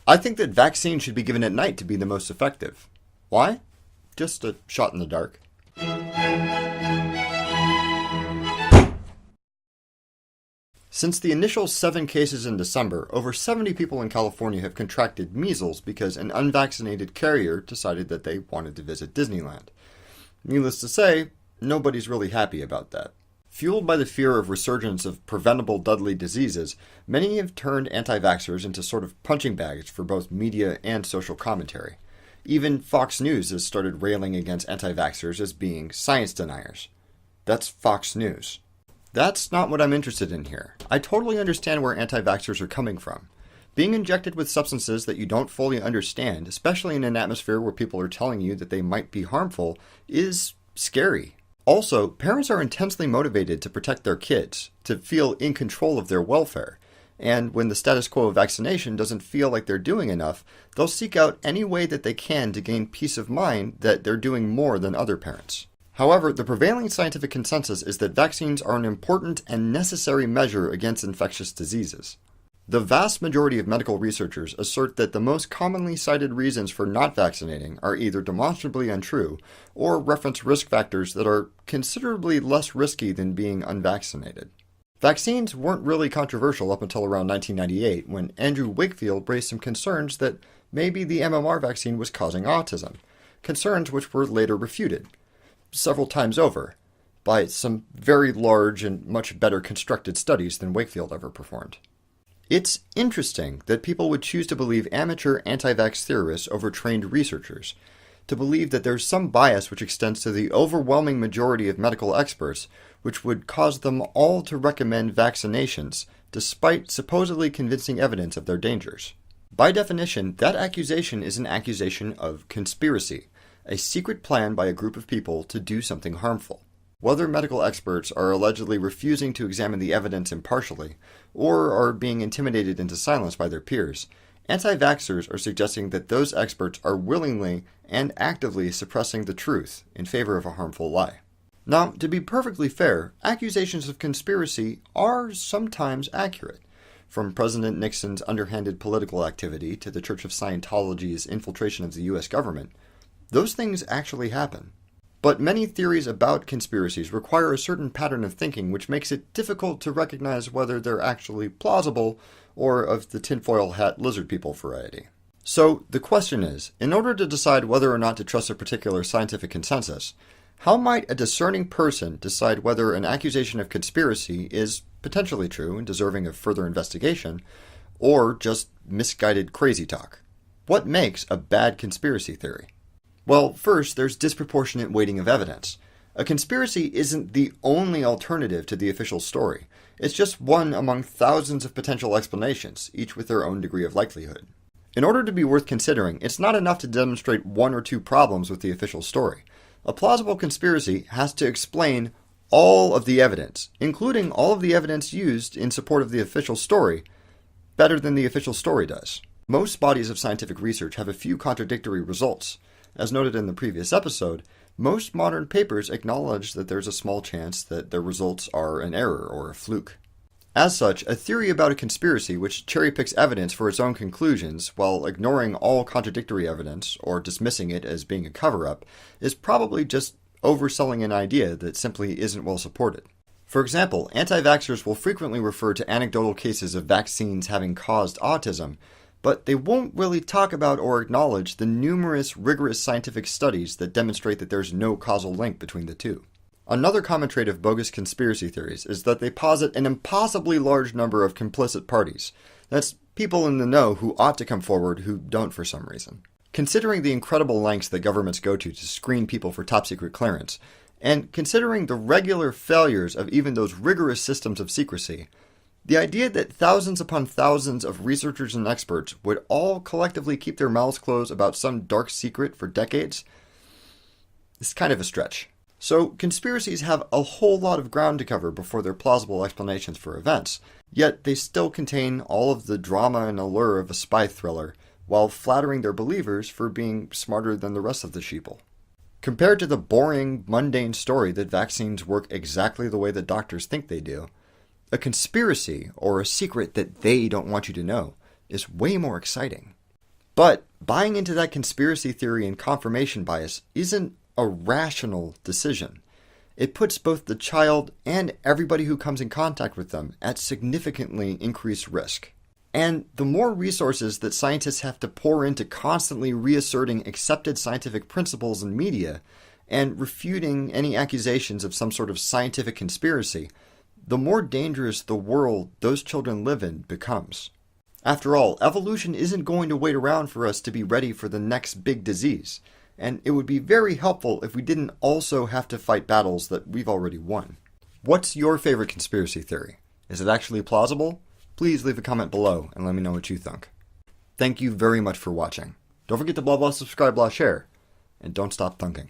I think that vaccines should be given at night to be the most effective. Why? Just a shot in the dark. Since the initial 7 cases in December, over 70 people in California have contracted measles because an unvaccinated carrier decided that they wanted to visit Disneyland. Needless to say, nobody's really happy about that. Fueled by the fear of resurgence of preventable deadly diseases, many have turned anti-vaxxers into sort of punching bags for both media and social commentary. Even Fox News has started railing against anti-vaxxers as being science deniers. That's Fox News. That's not what I'm interested in here. I totally understand where anti-vaxxers are coming from. Being injected with substances that you don't fully understand, especially in an atmosphere where people are telling you that they might be harmful, is scary. Also, parents are intensely motivated to protect their kids, to feel in control of their welfare. And when the status quo of vaccination doesn't feel like they're doing enough, they'll seek out any way that they can to gain peace of mind that they're doing more than other parents. However, the prevailing scientific consensus is that vaccines are an important and necessary measure against infectious diseases. The vast majority of medical researchers assert that the most commonly cited reasons for not vaccinating are either demonstrably untrue or reference risk factors that are considerably less risky than being unvaccinated. Vaccines weren't really controversial up until around 1998 when Andrew Wakefield raised some concerns that maybe the MMR vaccine was causing autism, concerns which were later refuted several times over by some very large and much better constructed studies than Wakefield ever performed. It's interesting that people would choose to believe amateur anti-vax theorists over trained researchers, to believe that there's some bias which extends to the overwhelming majority of medical experts, which would cause them all to recommend vaccinations, despite supposedly convincing evidence of their dangers. By definition, that accusation is an accusation of conspiracy, a secret plan by a group of people to do something harmful. Whether medical experts are allegedly refusing to examine the evidence impartially, or are being intimidated into silence by their peers, anti-vaxxers are suggesting that those experts are willingly and actively suppressing the truth in favor of a harmful lie. Now, to be perfectly fair, accusations of conspiracy are sometimes accurate. From President Nixon's underhanded political activity to the Church of Scientology's infiltration of the U.S. government, those things actually happen. But many theories about conspiracies require a certain pattern of thinking which makes it difficult to recognize whether they're actually plausible or of the tinfoil hat lizard people variety. So the question is, in order to decide whether or not to trust a particular scientific consensus, how might a discerning person decide whether an accusation of conspiracy is potentially true and deserving of further investigation, or just misguided crazy talk? What makes a bad conspiracy theory? Well, first, there's disproportionate weighting of evidence. A conspiracy isn't the only alternative to the official story. It's just one among thousands of potential explanations, each with their own degree of likelihood. In order to be worth considering, it's not enough to demonstrate 1 or 2 problems with the official story. A plausible conspiracy has to explain all of the evidence, including all of the evidence used in support of the official story, better than the official story does. Most bodies of scientific research have a few contradictory results. As noted in the previous episode, most modern papers acknowledge that there's a small chance that their results are an error or a fluke. As such, a theory about a conspiracy which cherry-picks evidence for its own conclusions while ignoring all contradictory evidence or dismissing it as being a cover-up is probably just overselling an idea that simply isn't well supported. For example, anti-vaxxers will frequently refer to anecdotal cases of vaccines having caused autism, but they won't really talk about or acknowledge the numerous rigorous scientific studies that demonstrate that there's no causal link between the two. Another common trait of bogus conspiracy theories is that they posit an impossibly large number of complicit parties. That's people in the know who ought to come forward who don't for some reason. Considering the incredible lengths that governments go to screen people for top-secret clearance, and considering the regular failures of even those rigorous systems of secrecy, the idea that thousands upon thousands of researchers and experts would all collectively keep their mouths closed about some dark secret for decades is kind of a stretch. So conspiracies have a whole lot of ground to cover before they're plausible explanations for events, yet they still contain all of the drama and allure of a spy thriller, while flattering their believers for being smarter than the rest of the sheeple. Compared to the boring, mundane story that vaccines work exactly the way that doctors think they do, a conspiracy, or a secret that they don't want you to know, is way more exciting. But buying into that conspiracy theory and confirmation bias isn't a rational decision. It puts both the child and everybody who comes in contact with them at significantly increased risk. And the more resources that scientists have to pour into constantly reasserting accepted scientific principles in media and refuting any accusations of some sort of scientific conspiracy, the more dangerous the world those children live in becomes. After all, evolution isn't going to wait around for us to be ready for the next big disease, and it would be very helpful if we didn't also have to fight battles that we've already won. What's your favorite conspiracy theory? Is it actually plausible? Please leave a comment below and let me know what you think. Thank you very much for watching. Don't forget to blah blah subscribe, blah share, and don't stop thunking.